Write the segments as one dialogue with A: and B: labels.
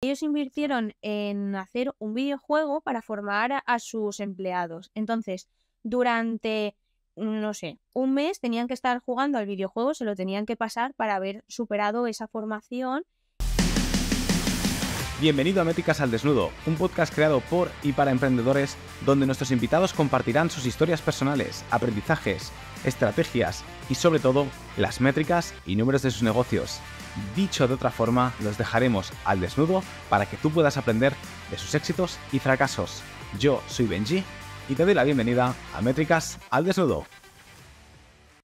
A: Ellos invirtieron en hacer un videojuego para formar a sus empleados. Entonces, durante, no sé, un mes tenían que estar jugando al videojuego, se lo tenían que pasar para haber superado esa formación.
B: Bienvenido a Métricas al Desnudo, un podcast creado por y para emprendedores donde nuestros invitados compartirán sus historias personales, aprendizajes, estrategias y sobre todo las métricas y números de sus negocios. Dicho de otra forma, los dejaremos al desnudo para que tú puedas aprender de sus éxitos y fracasos. Yo soy Benji y te doy la bienvenida a Métricas al Desnudo.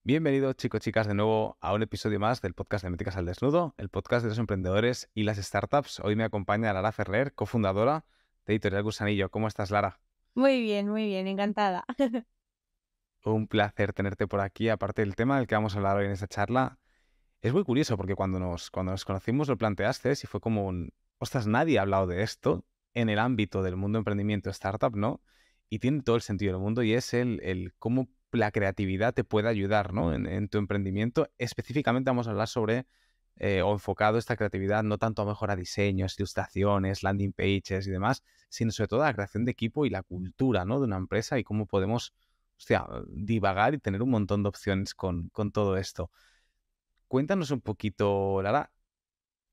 B: Bienvenidos chicos y chicas de nuevo a un episodio más del podcast de Métricas al Desnudo, el podcast de los emprendedores y las startups. Hoy me acompaña Lara Ferrer, cofundadora de Editorial Gusanillo. ¿Cómo estás, Lara?
A: Muy bien, encantada.
B: Un placer tenerte por aquí. Aparte del tema del que vamos a hablar hoy en esta charla, es muy curioso porque cuando nos conocimos lo planteaste y fue como ostras, nadie ha hablado de esto en el ámbito del mundo de emprendimiento startup, ¿no? Y tiene todo el sentido del mundo y es el cómo la creatividad te puede ayudar, ¿no? En tu emprendimiento. Específicamente vamos a hablar sobre o enfocado esta creatividad no tanto a mejor a diseños, ilustraciones, landing pages y demás, sino sobre todo a la creación de equipo y la cultura, ¿no? De una empresa y cómo podemos, hostia, divagar y tener un montón de opciones con todo esto. Cuéntanos un poquito, Lara,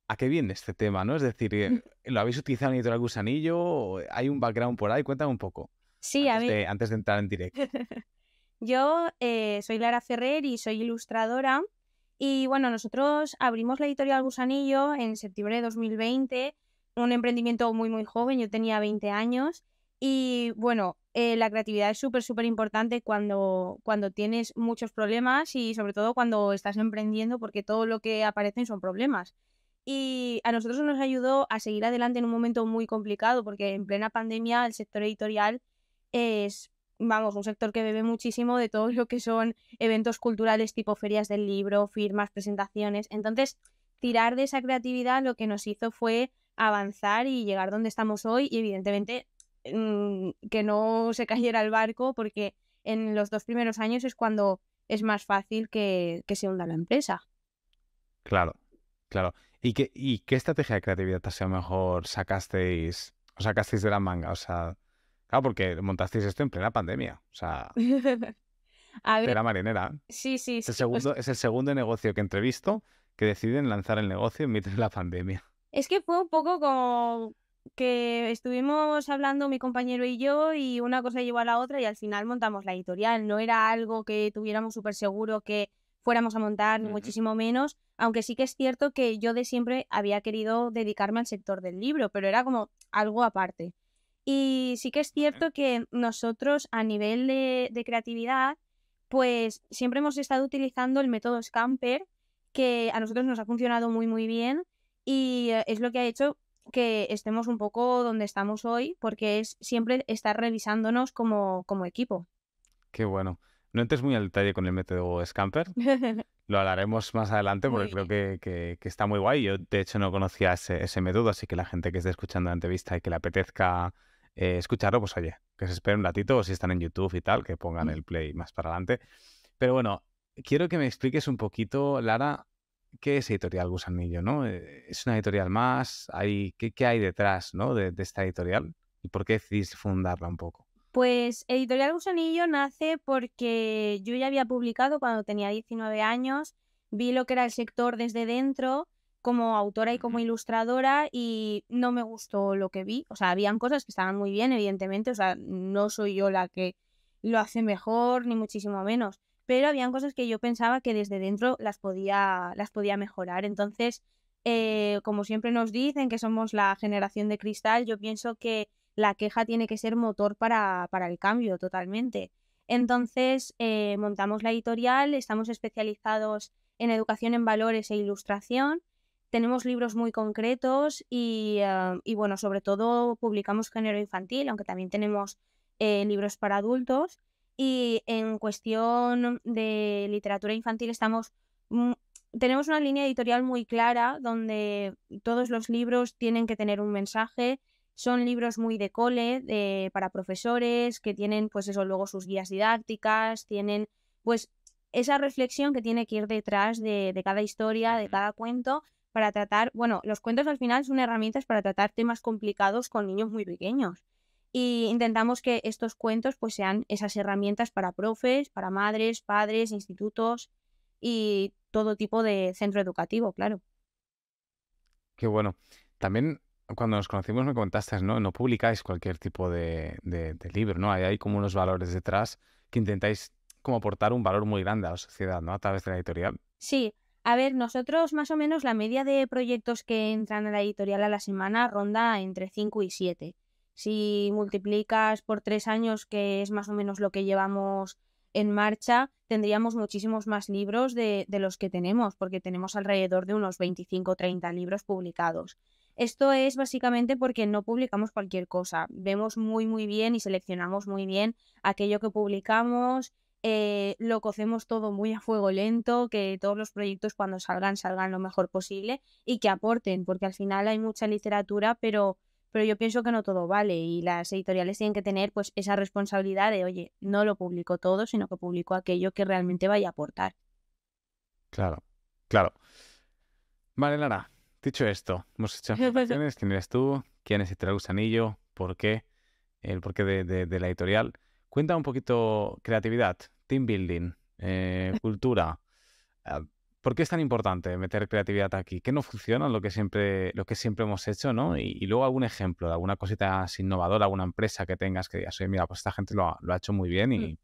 B: ¿a qué viene este tema, no? Es decir, ¿lo habéis utilizado en Editorial Gusanillo? ¿O hay un background por ahí? Cuéntame un poco,
A: Sí, a ver,
B: antes de entrar en directo.
A: yo soy Lara Ferrer y soy ilustradora. Y bueno, nosotros abrimos la editorial Gusanillo en septiembre de 2020, un emprendimiento muy joven, yo tenía 20 años. Y bueno, la creatividad es súper importante cuando tienes muchos problemas y sobre todo cuando estás emprendiendo, porque todo lo que aparecen son problemas. Y a nosotros nos ayudó a seguir adelante en un momento muy complicado, porque en plena pandemia el sector editorial es, vamos, un sector que bebe muchísimo de todo lo que son eventos culturales tipo ferias del libro, firmas, presentaciones. Entonces, tirar de esa creatividad lo que nos hizo fue avanzar y llegar donde estamos hoy y evidentemente que no se cayera el barco, porque en los 2 primeros años es cuando es más fácil que se hunda la empresa.
B: Claro, claro. ¿Y qué estrategia de creatividad a lo mejor sacasteis de la manga? O sea, claro, porque montasteis esto en plena pandemia. O sea,
A: A ver,
B: tela marinera.
A: sí,
B: Es el
A: pues
B: segundo, es el segundo negocio que entrevisto que deciden lanzar el negocio en mitad de la pandemia.
A: es que fue un poco como que estuvimos hablando mi compañero y yo y una cosa llevó a la otra y al final montamos la editorial. No era algo que tuviéramos súper seguro que fuéramos a montar, ni
B: Ujú.
A: muchísimo menos, aunque sí que es cierto que yo de siempre había querido dedicarme al sector del libro, pero era como algo aparte. Y sí que es
B: Vale.
A: cierto que nosotros a nivel de creatividad, pues siempre hemos estado utilizando el método Scamper, que a nosotros nos ha funcionado muy bien y es lo que ha hecho que estemos un poco donde estamos hoy, porque es siempre estar revisándonos como equipo.
B: Qué bueno. No entres muy al detalle con el método Scamper. Lo hablaremos más adelante porque
A: Muy
B: creo
A: bien.
B: que está muy guay. Yo, de hecho, no conocía ese método, así que la gente que esté escuchando la entrevista y que le apetezca escucharlo, pues oye, que se espere un ratito o si están en YouTube y tal, que pongan el play más para adelante. Pero bueno, quiero que me expliques un poquito, Lara, qué es Editorial Gusanillo, ¿no? ¿Es una editorial más? ¿Qué hay detrás, ¿no? de esta editorial? ¿Y por qué decidís fundarla un poco?
A: Pues Editorial Gusanillo nace porque yo ya había publicado cuando tenía 19 años, vi lo que era el sector desde dentro como autora y como
B: Ujú.
A: ilustradora y no me gustó lo que vi. O sea, habían cosas que estaban muy bien, evidentemente, o sea, no soy yo la que lo hace mejor, ni muchísimo menos, pero habían cosas que yo pensaba que desde dentro las podía mejorar. Entonces, como siempre nos dicen que somos la generación de cristal, yo pienso que la queja tiene que ser motor para el cambio totalmente. Entonces, montamos la editorial, estamos especializados en educación en valores e ilustración, tenemos libros muy concretos y bueno, sobre todo publicamos género infantil, aunque también tenemos libros para adultos. Y en cuestión de literatura infantil mm, tenemos una línea editorial muy clara donde todos los libros tienen que tener un mensaje. Son libros muy de cole, para profesores, que tienen, pues eso, luego sus guías didácticas, tienen, pues, esa reflexión que tiene que ir detrás de cada historia, de
B: Ujú.
A: cada cuento, para tratar, bueno, los cuentos al final son herramientas para tratar temas complicados con niños muy pequeños. Y intentamos que estos cuentos pues sean esas herramientas para profes, para madres, padres, institutos y todo tipo de centro educativo, claro.
B: Qué bueno. También cuando nos conocimos me comentaste, ¿no? No publicáis cualquier tipo de libro, ¿no? Hay como unos valores detrás que intentáis como aportar un valor muy grande a la sociedad, ¿no? A través de la editorial.
A: Sí, a ver, nosotros más o menos la media de proyectos que entran a la editorial a la semana ronda entre 5 y 7. Si multiplicas por 3 años, que es más o menos lo que llevamos en marcha, tendríamos muchísimos más libros de los que tenemos, porque tenemos alrededor de unos 25 o 30 libros publicados. Esto es básicamente porque no publicamos cualquier cosa. Vemos muy bien y seleccionamos muy bien aquello que publicamos, lo cocemos todo muy a fuego lento, que todos los proyectos cuando salgan lo mejor posible y que aporten, porque al final hay mucha literatura, pero yo pienso que no todo vale y las editoriales tienen que tener pues esa responsabilidad de, oye, no lo publico todo, sino que publico aquello que realmente vaya a aportar.
B: Claro, claro. Vale, Lara, dicho esto, hemos hecho afirmaciones. ¿Quién eres tú? ¿Quién es Editorial Gusanillo? ¿Por qué? El porqué de la editorial. Cuenta un poquito creatividad, team building, cultura. ah, ¿Por qué es tan importante meter creatividad aquí? ¿Qué no funciona? Lo que siempre hemos hecho, ¿no? Y luego algún ejemplo de alguna cosita así innovadora, alguna empresa que tengas que digas, oye, mira, pues esta gente lo ha hecho muy bien y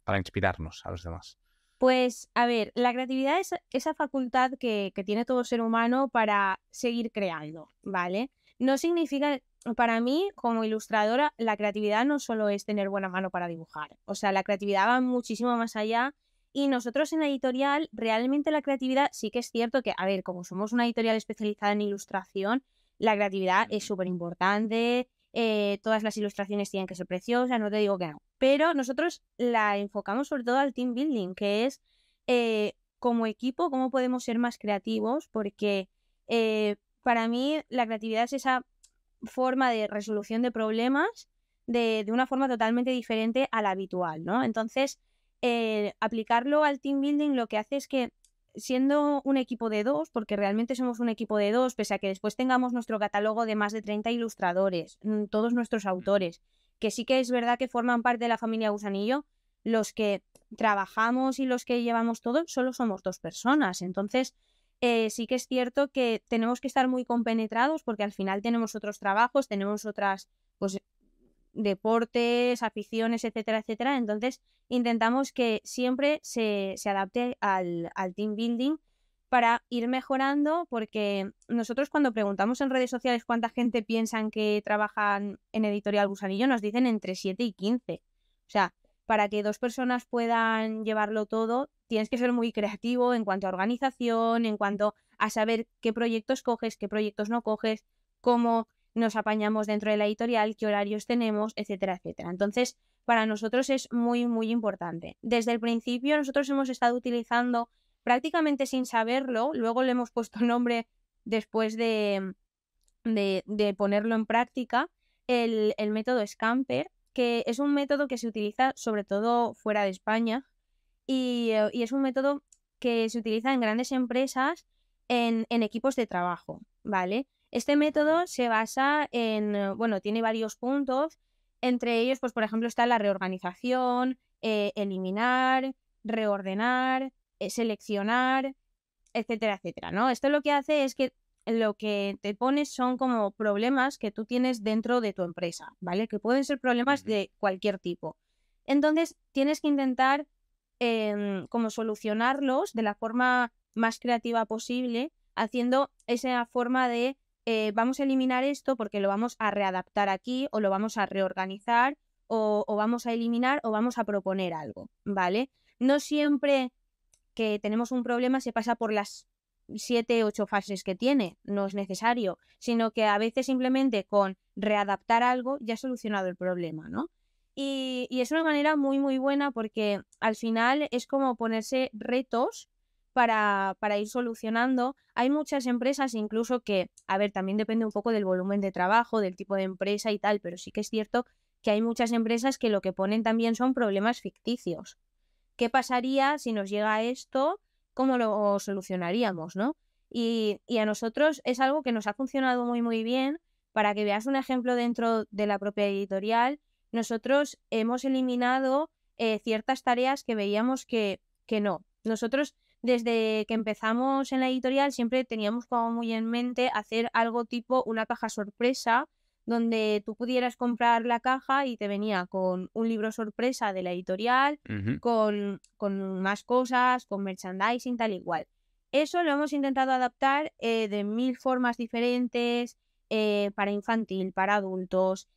B: para inspirarnos a los demás.
A: Pues, a ver, la creatividad es esa facultad que tiene todo ser humano para seguir creando, ¿vale? No significa, para mí, como ilustradora, la creatividad no solo es tener buena mano para dibujar. O sea, la creatividad va muchísimo más allá. Y nosotros en la editorial, realmente la creatividad sí que es cierto que, a ver, como somos una editorial especializada en ilustración, la creatividad es súper importante. Todas las ilustraciones tienen que ser preciosas, no te digo que no. Pero nosotros la enfocamos sobre todo al team building, que es como equipo, cómo podemos ser más creativos, porque para mí la creatividad es esa forma de resolución de problemas de una forma totalmente diferente a la habitual, ¿no? Entonces, aplicarlo al team building lo que hace es que siendo un equipo de dos, porque realmente somos un equipo de dos, pese a que después tengamos nuestro catálogo de más de 30 ilustradores, todos nuestros autores, que sí que es verdad que forman parte de la familia Gusanillo, los que trabajamos y los que llevamos todo, solo somos dos personas. Entonces, sí que es cierto que tenemos que estar muy compenetrados porque al final tenemos otros trabajos, tenemos otras, pues, deportes, aficiones, etcétera, etcétera. Entonces, intentamos que siempre se adapte al team building para ir mejorando, porque nosotros cuando preguntamos en redes sociales cuánta gente piensan que trabajan en Editorial Gusanillo, nos dicen entre 7 y 15. O sea, para que dos personas puedan llevarlo todo, tienes que ser muy creativo en cuanto a organización, en cuanto a saber qué proyectos coges, qué proyectos no coges, cómo nos apañamos dentro de la editorial, qué horarios tenemos, etcétera, etcétera. Entonces, para nosotros es muy importante. Desde el principio nosotros hemos estado utilizando, prácticamente sin saberlo, luego le hemos puesto nombre después de ponerlo en práctica, el método Scamper, que es un método que se utiliza sobre todo fuera de España y es un método que se utiliza en grandes empresas en equipos de trabajo, ¿vale? Este método se basa en, bueno, tiene varios puntos, entre ellos, pues por ejemplo, está la reorganización, eliminar, reordenar, seleccionar, etcétera, etcétera, ¿no? Esto lo que hace es que lo que te pones son como problemas que tú tienes dentro de tu empresa, ¿vale? Que pueden ser problemas
B: Ujú.
A: de cualquier tipo. Entonces, tienes que intentar como solucionarlos de la forma más creativa posible, haciendo esa forma de vamos a eliminar esto porque lo vamos a readaptar aquí o lo vamos a reorganizar o vamos a eliminar o vamos a proponer algo, ¿vale? No siempre que tenemos un problema se pasa por las 7, 8 fases que tiene, no es necesario, sino que a veces simplemente con readaptar algo ya has solucionado el problema, ¿no? Y es una manera muy buena porque al final es como ponerse retos para ir solucionando. Hay muchas empresas incluso que, a ver, también depende un poco del volumen de trabajo, del tipo de empresa y tal, pero sí que es cierto que hay muchas empresas que lo que ponen también son problemas ficticios. ¿Qué pasaría si nos llega esto? ¿Cómo lo solucionaríamos, no? Y a nosotros es algo que nos ha funcionado muy, muy bien. Para que veas un ejemplo dentro de la propia editorial, nosotros hemos eliminado ciertas tareas que veíamos que no. Nosotros, desde que empezamos en la editorial, siempre teníamos como muy en mente hacer algo tipo una caja sorpresa, donde tú pudieras comprar la caja y te venía con un libro sorpresa de la editorial,
B: Ujú.
A: con más cosas, con merchandising, tal y cual. Eso lo hemos intentado adaptar de 1000 formas diferentes, para infantil, para adultos,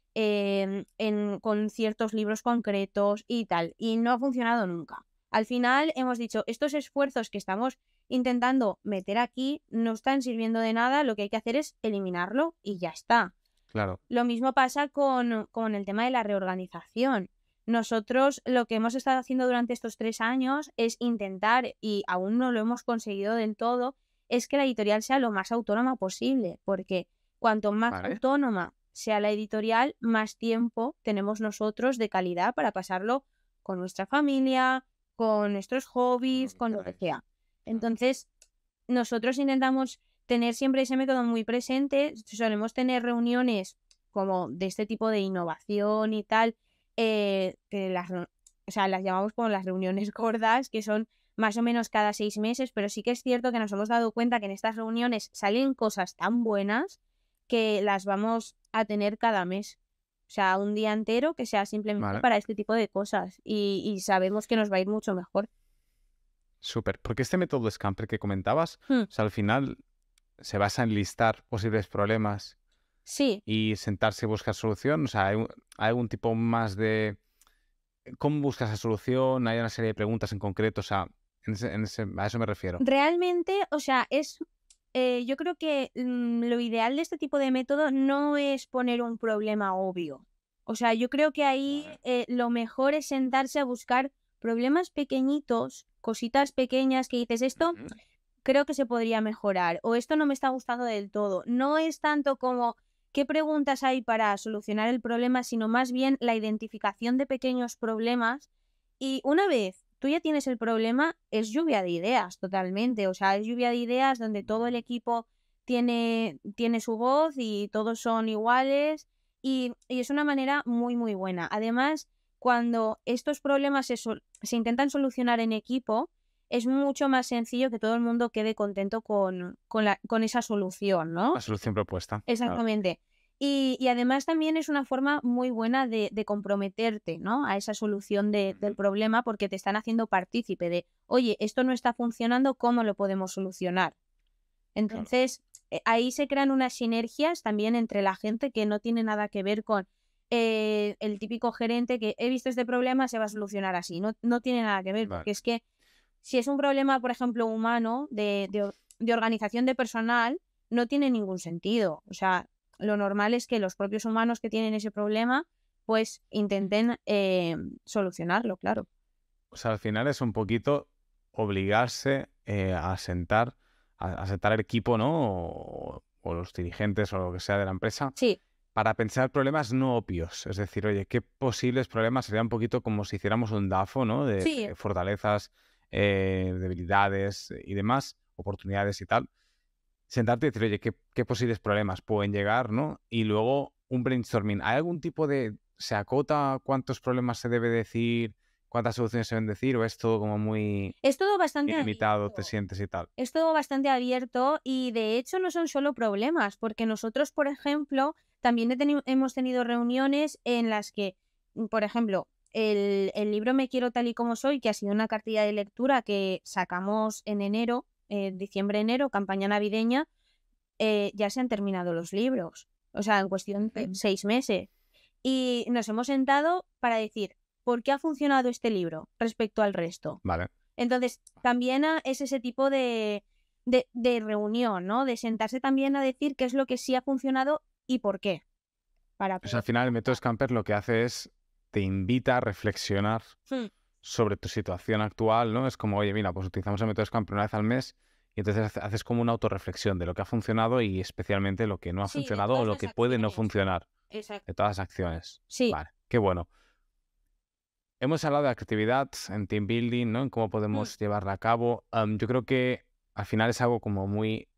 A: con ciertos libros concretos y tal. Y no ha funcionado nunca. Al final hemos dicho, estos esfuerzos que estamos intentando meter aquí no están sirviendo de nada, lo que hay que hacer es eliminarlo y ya está.
B: Claro.
A: Lo mismo pasa con el tema de la reorganización. Nosotros lo que hemos estado haciendo durante estos 3 años es intentar, y aún no lo hemos conseguido del todo, es que la editorial sea lo más autónoma posible, porque cuanto más
B: Vale.
A: autónoma sea la editorial, más tiempo tenemos nosotros de calidad para pasarlo con nuestra familia, con nuestros hobbies, con lo que sea. Entonces, nosotros intentamos tener siempre ese método muy presente. Solemos tener reuniones como de este tipo de innovación y tal, que o sea, las llamamos como las reuniones gordas, que son más o menos cada 6 meses, pero sí que es cierto que nos hemos dado cuenta que en estas reuniones salen cosas tan buenas que las vamos a tener cada mes. O sea, un día entero que sea simplemente
B: Vale.
A: para este tipo de cosas y sabemos que nos va a ir mucho mejor.
B: Súper. Porque este método Scamper que comentabas,
A: Hmm,
B: o sea, al final se basa en listar posibles problemas
A: Sí,
B: y sentarse y buscar solución. O sea, hay algún tipo más de cómo buscas esa solución, hay una serie de preguntas en concreto, o sea, a eso me refiero.
A: realmente, o sea, yo creo que lo ideal de este tipo de método no es poner un problema obvio. O sea, yo creo que ahí
B: Vale.
A: lo mejor es sentarse a buscar problemas pequeñitos, cositas pequeñas que dices, esto
B: Ujú.
A: creo que se podría mejorar o esto no me está gustando del todo. No es tanto como qué preguntas hay para solucionar el problema, sino más bien la identificación de pequeños problemas. Y una vez tú ya tienes el problema, es lluvia de ideas totalmente. O sea, es lluvia de ideas donde todo el equipo tiene su voz y todos son iguales y es una manera muy, muy buena. Además, cuando estos problemas se intentan solucionar en equipo, es mucho más sencillo que todo el mundo quede contento con esa solución, ¿no?
B: La solución propuesta. Claro.
A: Exactamente. Y además también es una forma muy buena de comprometerte, ¿no? A esa solución del
B: Ujú.
A: problema porque te están haciendo partícipe de, oye, esto no está funcionando, ¿cómo lo podemos solucionar?
B: Claro.
A: Entonces, ahí se crean unas sinergias también entre la gente que no tiene nada que ver con el típico gerente que he visto este problema, se va a solucionar así. No, no tiene nada que ver,
B: Vale.
A: porque es que si es un problema, por ejemplo, humano, de organización de personal, no tiene ningún sentido. O sea, lo normal es que los propios humanos que tienen ese problema, pues intenten solucionarlo, claro.
B: O sea, al final es un poquito obligarse a sentar el equipo, ¿no? O los dirigentes o lo que sea de la empresa
A: Sí,
B: para pensar problemas no obvios. Es decir, oye, ¿qué posibles problemas sería un poquito como si hiciéramos un DAFO, ¿no? De
A: sí,
B: fortalezas, debilidades y demás, oportunidades y tal. Sentarte y decir, oye, ¿qué posibles problemas pueden llegar, ¿no? Y luego un brainstorming. ¿Hay algún tipo de... ¿Se acota cuántos problemas se debe decir? ¿Cuántas soluciones se deben decir? ¿O es todo como muy
A: es todo bastante
B: ilimitado, te
A: abierto.
B: sientes y tal?
A: Es todo bastante abierto y de hecho no son solo problemas, porque nosotros, por ejemplo, también hemos tenido reuniones en las que, por ejemplo, el libro Me quiero tal y como soy, que ha sido una cartilla de lectura que sacamos en enero, diciembre-enero, campaña navideña, ya se han terminado los libros, o sea, en cuestión de 6 meses. Y nos hemos sentado para decir, ¿por qué ha funcionado este libro respecto al resto?
B: Vale.
A: Entonces, también es ese tipo de reunión, ¿no? De sentarse también a decir qué es lo que sí ha funcionado y por qué, para
B: Pues al
A: poder
B: final el método
A: adaptar.
B: Scamper lo que hace es te invita a reflexionar
A: Hmm,
B: sobre tu situación actual, ¿no? Es como, oye, mira, pues utilizamos el método Scamper una vez al mes y entonces haces como una autorreflexión de lo que ha funcionado y especialmente lo que no ha
A: Sí, de
B: funcionado o
A: todas
B: lo
A: las
B: que puede no
A: acciones.
B: funcionar
A: Exacto.
B: de todas las acciones.
A: Sí.
B: Vale, qué bueno. Hemos hablado de actividad en team building, ¿no? En cómo
A: Hmm,
B: podemos llevarla a cabo. Yo creo que al final es algo como muy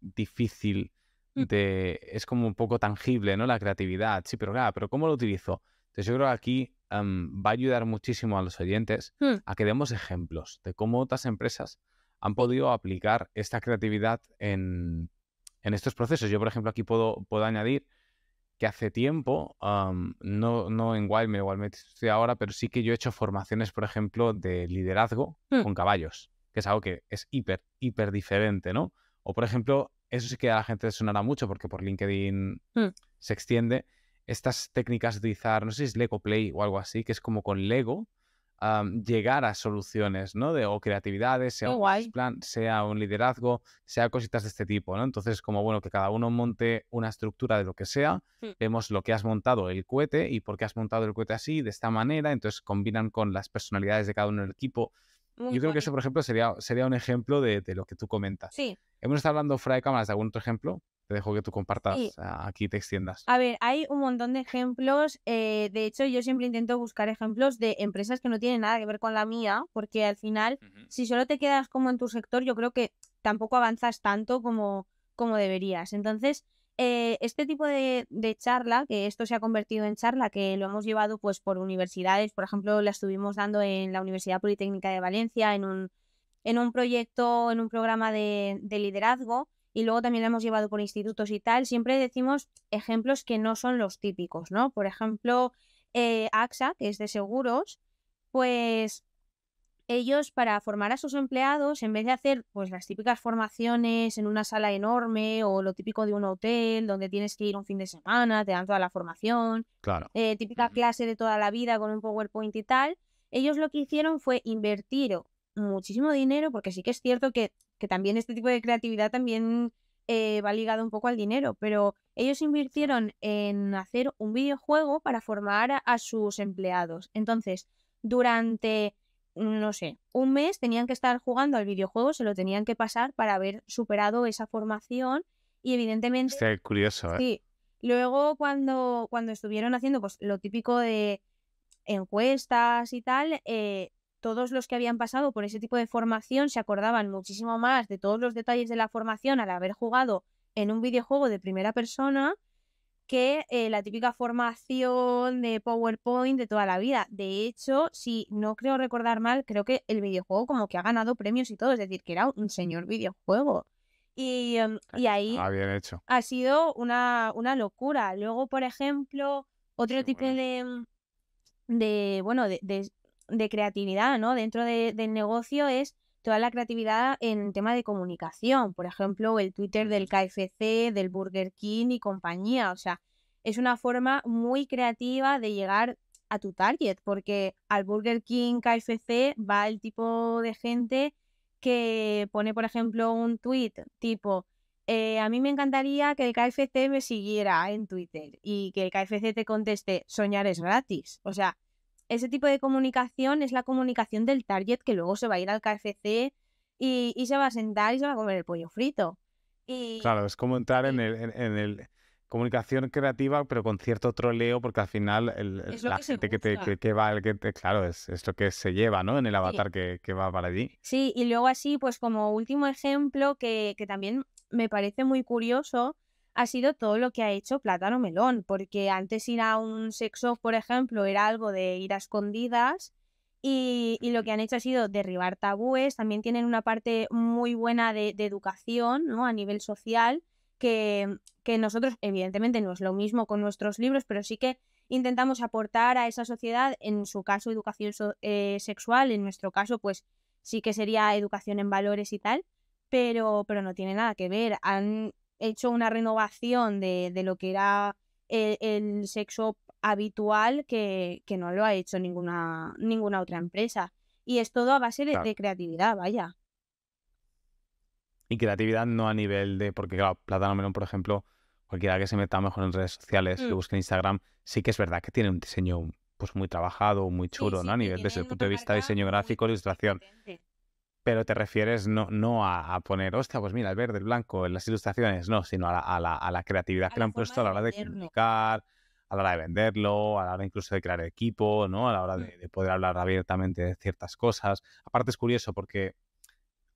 B: difícil es como un poco tangible, ¿no? La creatividad. Sí, pero claro, pero ¿cómo lo utilizo? Entonces yo creo que aquí va a ayudar muchísimo a los oyentes a que demos ejemplos de cómo otras empresas han podido aplicar esta creatividad en estos procesos. Yo, por ejemplo, aquí puedo añadir que hace tiempo, no en Wildme, Wildme estoy ahora, pero sí que yo he hecho formaciones, por ejemplo, de liderazgo con caballos, que es algo que es hiper diferente, ¿no? O, por ejemplo, eso sí que a la gente le sonará mucho porque por LinkedIn se extiende, estas técnicas de utilizar, no sé si es Lego Play o algo así, que es como con Lego, llegar a soluciones, ¿no? O creatividades, sea
A: Qué
B: un business
A: guay.
B: plan, sea un liderazgo, sea cositas de este tipo, ¿no? Entonces, como bueno, que cada uno monte una estructura de lo que sea, vemos lo que has montado el cohete y por qué has montado el cohete así, de esta manera, entonces combinan con las personalidades de cada uno del equipo.
A: Muy
B: Yo creo que
A: guay.
B: eso, por ejemplo, sería un ejemplo de lo que tú comentas.
A: Sí,
B: Hemos estado hablando fuera de cámaras de algún otro ejemplo. Te dejo que tú
A: sí.
B: compartas, aquí te extiendas.
A: A ver, hay un montón de ejemplos. De hecho, yo siempre intento buscar ejemplos de empresas que no tienen nada que ver con la mía, porque al final, si solo te quedas como en tu sector, yo creo que tampoco avanzas tanto como deberías. Entonces, este tipo de charla, que esto se ha convertido en charla, que lo hemos llevado pues por universidades, por ejemplo, la estuvimos dando en la Universidad Politécnica de Valencia, en un proyecto, en un programa de liderazgo, y luego también la hemos llevado por institutos y tal. Siempre decimos ejemplos que no son los típicos, ¿no? Por ejemplo, AXA, que es de seguros, pues ellos, para formar a sus empleados, en vez de hacer pues las típicas formaciones en una sala enorme o lo típico de un hotel donde tienes que ir un fin de semana, te dan toda la formación,
B: Claro.
A: típica clase de toda la vida con un PowerPoint y tal, ellos lo que hicieron fue invertir muchísimo dinero, porque sí que es cierto que también este tipo de creatividad también va ligado un poco al dinero, pero ellos invirtieron en hacer un videojuego para formar a sus empleados. Entonces, durante, no sé, un mes tenían que estar jugando al videojuego, se lo tenían que pasar para haber superado esa formación y evidentemente,
B: Qué curioso, ¿eh?
A: sí. Luego cuando estuvieron haciendo pues lo típico de encuestas y tal, todos los que habían pasado por ese tipo de formación se acordaban muchísimo más de todos los detalles de la formación al haber jugado en un videojuego de primera persona que la típica formación de PowerPoint de toda la vida. De hecho, si no creo recordar mal, creo que el videojuego como que ha ganado premios y todo, es decir, que era un señor videojuego. Y ahí
B: Bien hecho.
A: ha sido una locura. Luego, por ejemplo, otro
B: Qué
A: tipo
B: bueno.
A: bueno, de creatividad, ¿no? Dentro del negocio es toda la creatividad en tema de comunicación. Por ejemplo, el Twitter del KFC, del Burger King y compañía. O sea, es una forma muy creativa de llegar a tu target, porque al Burger King, KFC va el tipo de gente que pone, por ejemplo, un tweet tipo a mí me encantaría que el KFC me siguiera en Twitter y que el KFC te conteste, soñar es gratis. O sea, ese tipo de comunicación es la comunicación del target que luego se va a ir al KFC y se va a sentar y se va a comer el pollo frito. Y
B: Claro, es como entrar en
A: sí,
B: el comunicación creativa, pero con cierto troleo, porque al final
A: es lo
B: la
A: que se
B: gente que te
A: busca.
B: que va, claro, es lo que se lleva, ¿no? En el
A: Sí.
B: avatar que va para allí.
A: Sí, y luego así, pues como último ejemplo que también me parece muy curioso, ha sido todo lo que ha hecho Plátano Melón, porque antes ir a un sex shop, por ejemplo, era algo de ir a escondidas y lo que han hecho ha sido derribar tabúes, también tienen una parte muy buena de educación, ¿no? A nivel social, que nosotros, evidentemente, no es lo mismo con nuestros libros, pero sí que intentamos aportar a esa sociedad, en su caso, educación sexual, en nuestro caso, pues sí que sería educación en valores y tal, pero no tiene nada que ver. Han hecho una renovación de lo que era el sexo habitual que no lo ha hecho ninguna otra empresa. Y es todo a base de,
B: Claro.
A: de creatividad, vaya.
B: Y creatividad no a nivel de, porque claro, Plátano Melón, por ejemplo, cualquiera que se meta mejor en redes sociales, lo
A: Mm.
B: busque en Instagram, sí que es verdad que tiene un diseño pues muy trabajado, muy
A: Sí,
B: chulo, ¿no?
A: sí,
B: A
A: que
B: nivel desde el
A: tienen
B: punto
A: una
B: de vista de
A: marca
B: diseño
A: muy,
B: gráfico,
A: muy
B: ilustración.
A: potente.
B: Pero te refieres no a poner, hostia, pues mira, el verde, el blanco, en las ilustraciones, no, sino a la creatividad
A: A
B: que le
A: la
B: han
A: forma
B: puesto a
A: de
B: la hora de
A: venderlo.
B: comunicar, a la hora de venderlo, a la hora incluso de crear equipo, ¿no? A la hora
A: Mm.
B: de poder hablar abiertamente de ciertas cosas. Aparte es curioso porque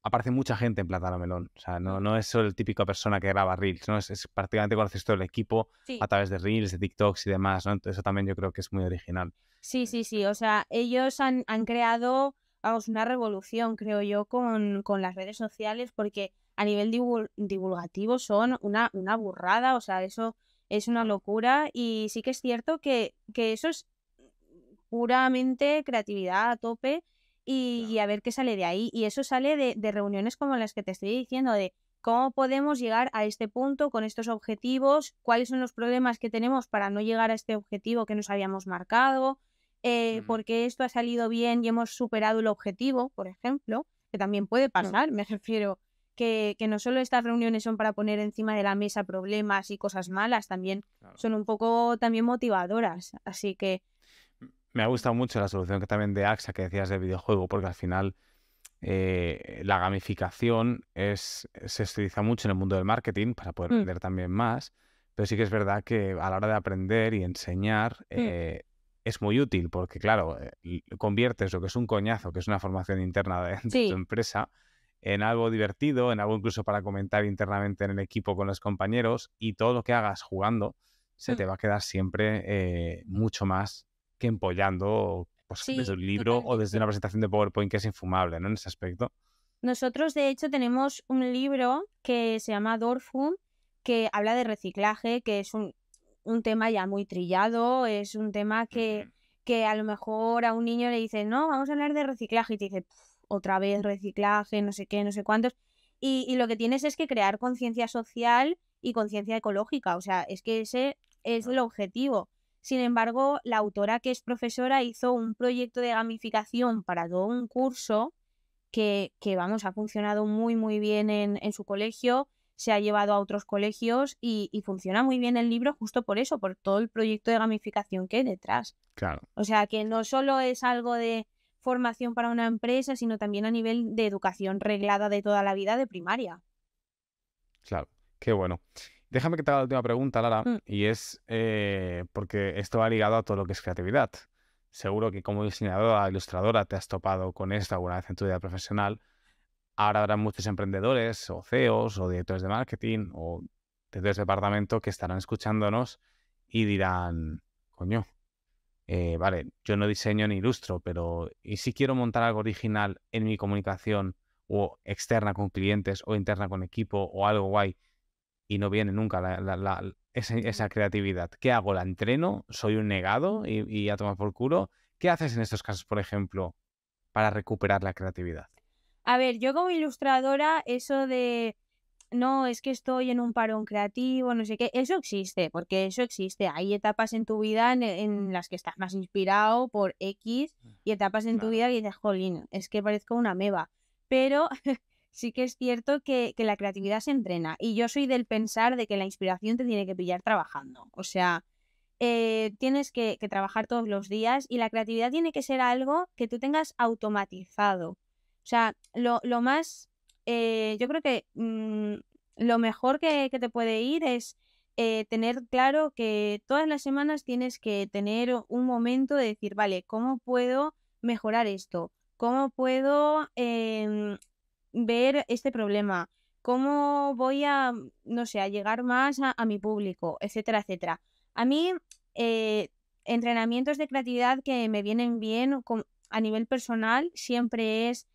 B: aparece mucha gente en Plátano Melón. O sea, no es solo el típico persona que graba Reels, ¿no? Es prácticamente conoces todo el equipo a
A: Sí.
B: través de Reels, de TikToks y demás, ¿no? Entonces eso también yo creo que es muy original.
A: Sí, sí, sí. O sea, ellos han creado, vamos, una revolución, creo yo, con las redes sociales, porque a nivel divulgativo son una burrada. O sea, eso es una
B: Claro.
A: locura. Y sí que es cierto que eso es puramente creatividad a tope y
B: Claro.
A: a ver qué sale de ahí. Y eso sale de reuniones como las que te estoy diciendo, de cómo podemos llegar a este punto con estos objetivos, cuáles son los problemas que tenemos para no llegar a este objetivo que nos habíamos marcado,
B: Ujú.
A: por qué esto ha salido bien y hemos superado el objetivo, por ejemplo, que también puede pasar, me refiero. Que no solo estas reuniones son para poner encima de la mesa problemas y cosas malas, también
B: Claro.
A: son un poco también motivadoras. Así que
B: Me ha gustado mucho la solución que también de AXA que decías del videojuego, porque al final la gamificación se utiliza mucho en el mundo del marketing para poder
A: mm,
B: vender también más, pero sí que es verdad que a la hora de aprender y enseñar
A: mm,
B: es muy útil porque, claro, conviertes lo que es un coñazo, que es una formación interna de tu
A: sí.
B: empresa, en algo divertido, en algo incluso para comentar internamente en el equipo con los compañeros y todo lo que hagas jugando se
A: Mm,
B: te va a quedar siempre mucho más que empollando pues, desde
A: sí,
B: un libro o desde una
A: totalmente.
B: presentación de PowerPoint que es infumable, ¿no? En ese aspecto.
A: Nosotros, de hecho, tenemos un libro que se llama Dorfum, que habla de reciclaje, que es un tema ya muy trillado, es un tema que,
B: Ujú.
A: que a lo mejor a un niño le dice, no, vamos a hablar de reciclaje, y te dice, "Pf, otra vez reciclaje, no sé qué, no sé cuántos". Y lo que tienes es que crear conciencia social y conciencia ecológica, o sea, es que ese es el
B: Claro.
A: objetivo. Sin embargo, la autora, que es profesora, hizo un proyecto de gamificación para todo un curso que vamos, ha funcionado muy, muy bien en su colegio, se ha llevado a otros colegios y funciona muy bien el libro justo por eso, por todo el proyecto de gamificación que hay detrás.
B: Claro,
A: O sea, que no solo es algo de formación para una empresa, sino también a nivel de educación reglada de toda la vida de primaria.
B: claro. Qué bueno. Déjame que te haga la última pregunta, Lara,
A: Mm,
B: y es porque esto va ligado a todo lo que es creatividad. Seguro que como diseñadora, ilustradora, te has topado con esto alguna vez en tu vida profesional. Ahora habrá muchos emprendedores o CEOs o directores de marketing o directores de departamento que estarán escuchándonos y dirán, coño, vale, yo no diseño ni ilustro, pero ¿y si quiero montar algo original en mi comunicación o externa con clientes o interna con equipo o algo guay y no viene nunca esa creatividad? ¿Qué hago? ¿La entreno? ¿Soy un negado y a tomar por culo? ¿Qué haces en estos casos, por ejemplo, para recuperar la creatividad?
A: A ver, yo como ilustradora, eso de no, es que estoy en un parón creativo, no sé qué, eso existe, porque eso existe. Hay etapas en tu vida en las que estás más inspirado por X y etapas en tu
B: Claro,
A: vida que dices, jolín, es que parezco una meba. Pero sí que es cierto que la creatividad se entrena. Y yo soy del pensar de que la inspiración te tiene que pillar trabajando. O sea, tienes que trabajar todos los días y la creatividad tiene que ser algo que tú tengas automatizado. O sea, lo más, yo creo que lo mejor que te puede ir es tener claro que todas las semanas tienes que tener un momento de decir, vale, ¿cómo puedo mejorar esto? ¿Cómo puedo ver este problema? ¿Cómo voy a, no sé, a llegar más a mi público? Etcétera, etcétera. A mí, eh, entrenamientos de creatividad que me vienen bien a nivel personal siempre es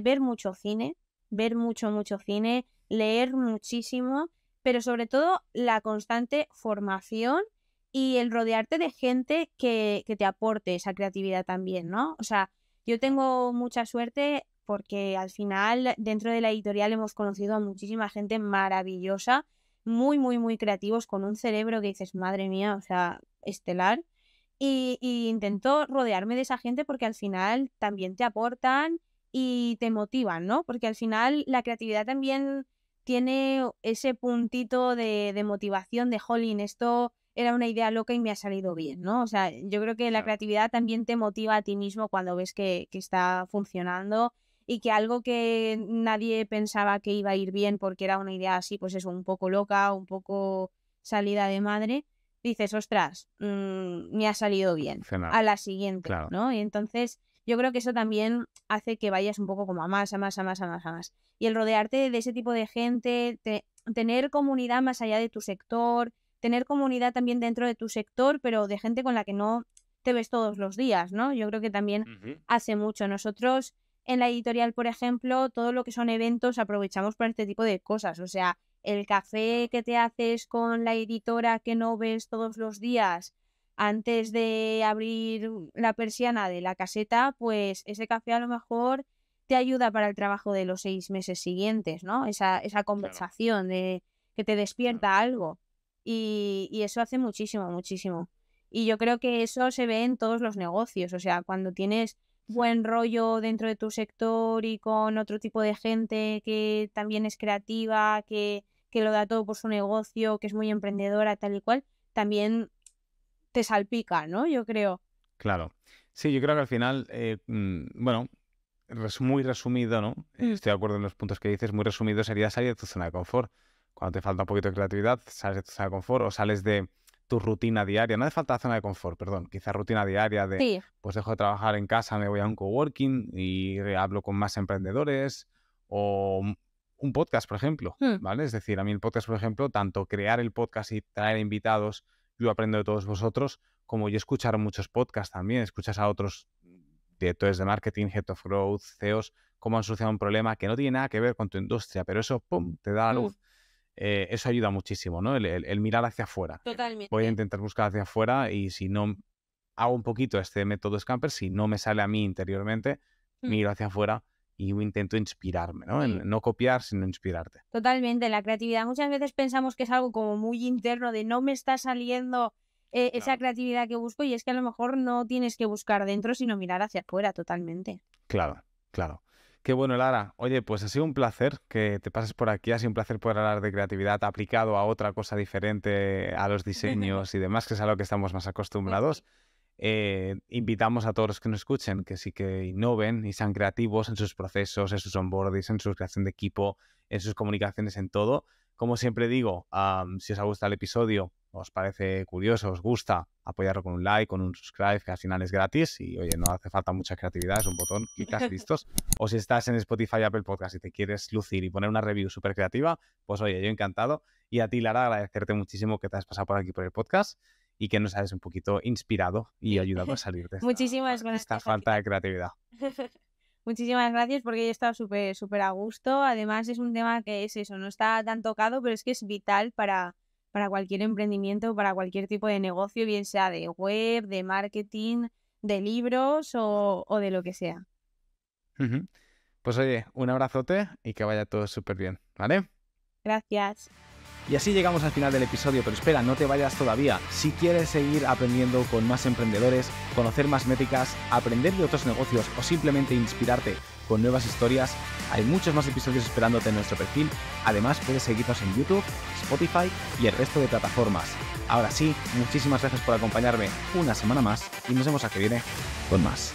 A: ver mucho cine, ver mucho, mucho cine, leer muchísimo, pero sobre todo la constante formación y el rodearte de gente que te aporte esa creatividad también, ¿no? O sea, yo
B: claro.
A: tengo mucha suerte porque al final dentro de la editorial hemos conocido a muchísima gente maravillosa, muy, muy, muy creativos, con un cerebro que dices, madre mía, o sea, estelar. Y intento rodearme de esa gente porque al final también te aportan y te motivan, ¿no? Porque al final la creatividad también tiene ese puntito de motivación de, jolín, esto era una idea loca y me ha salido bien, ¿no? O sea, yo creo que la
B: Claro.
A: creatividad también te motiva a ti mismo cuando ves que está funcionando y que algo que nadie pensaba que iba a ir bien porque era una idea así, pues eso, un poco loca, un poco salida de madre, dices, ostras, me ha salido
B: Ha
A: bien,
B: funcionado.
A: a la siguiente,
B: Claro.
A: ¿no? Y entonces yo creo que eso también hace que vayas un poco como a más, a más, a más, a más, a más. Y el rodearte de ese tipo de gente, tener comunidad más allá de tu sector, tener comunidad también dentro de tu sector, pero de gente con la que no te ves todos los días, ¿no? Yo creo que también hace mucho. Nosotros en la editorial, por ejemplo, todo lo que son eventos aprovechamos para este tipo de cosas. O sea, el café que te haces con la editora que no ves todos los días antes de abrir la persiana de la caseta, pues ese café a lo mejor te ayuda para el trabajo de los 6 meses siguientes, ¿no? Esa conversación de que te despierta algo. Y eso hace muchísimo, muchísimo. Y yo creo que eso se ve en todos los negocios. O sea, cuando tienes buen rollo dentro de tu sector y con otro tipo de gente que también es creativa, que lo da todo por su negocio, que es muy emprendedora, tal y cual, también te salpica, ¿no? Yo creo.
B: Claro. Sí, yo creo que al final, bueno, muy resumido, ¿no? Estoy de acuerdo en los puntos que dices. Muy resumido sería salir de tu zona de confort. Cuando te falta un poquito de creatividad, sales de tu zona de confort o sales de tu rutina diaria. No hace falta zona de confort, perdón. Quizás rutina diaria de,
A: Sí.
B: pues dejo de trabajar en casa, me voy a un coworking y hablo con más emprendedores o un podcast, por ejemplo, ¿vale? Es decir, a mí el podcast, por ejemplo, tanto crear el podcast y traer invitados, yo aprendo de todos vosotros, como yo escuchar muchos podcasts también. Escuchas a otros directores de marketing, head of growth, CEOs, cómo han solucionado un problema que no tiene nada que ver con tu industria, pero eso, ¡pum!, te da la luz. Eso ayuda muchísimo, ¿no? El mirar hacia afuera.
A: Totalmente.
B: Voy a intentar buscar hacia afuera y si no hago un poquito este método Scamper, si no me sale a mí interiormente, miro hacia afuera y intento inspirarme, ¿no? No copiar, sino inspirarte.
A: Totalmente. La creatividad muchas veces pensamos que es algo como muy interno, de no me está saliendo esa creatividad que busco, y es que a lo mejor no tienes que buscar dentro, sino mirar hacia afuera, totalmente.
B: Claro, claro. Qué bueno, Lara. Oye, pues ha sido un placer que te pases por aquí. Ha sido un placer poder hablar de creatividad aplicado a otra cosa diferente, a los diseños y demás, que es a lo que estamos más acostumbrados. Invitamos a todos los que nos escuchen que sí que innoven y sean creativos en sus procesos, en sus onboardings, en su creación de equipo, en sus comunicaciones, en todo. Como siempre digo, si os ha gustado el episodio, os parece curioso, os gusta, apoyarlo con un like, con un subscribe, que al final es gratis y, oye, no hace falta mucha creatividad, es un botón, clicas, listos. O si estás en Spotify, Apple Podcast y te quieres lucir y poner una review súper creativa, pues, oye, yo encantado. Y a ti, Lara, agradecerte muchísimo que te has pasado por aquí por el podcast y que nos hayas un poquito inspirado y ayudado a salir de esta falta de creatividad.
A: Muchísimas gracias, porque yo he estado súper, súper a gusto. Además, es un tema que es eso, no está tan tocado, pero es que es vital para cualquier emprendimiento, para cualquier tipo de negocio, bien sea de web, de marketing, de libros o de lo que sea.
B: Pues oye, un abrazote y que vaya todo súper bien, ¿vale?
A: Gracias.
B: Y así llegamos al final del episodio, pero espera, no te vayas todavía. Si quieres seguir aprendiendo con más emprendedores, conocer más métricas, aprender de otros negocios o simplemente inspirarte con nuevas historias, hay muchos más episodios esperándote en nuestro perfil. Además, puedes seguirnos en YouTube, Spotify y el resto de plataformas. Ahora sí, muchísimas gracias por acompañarme una semana más y nos vemos a que viene con más.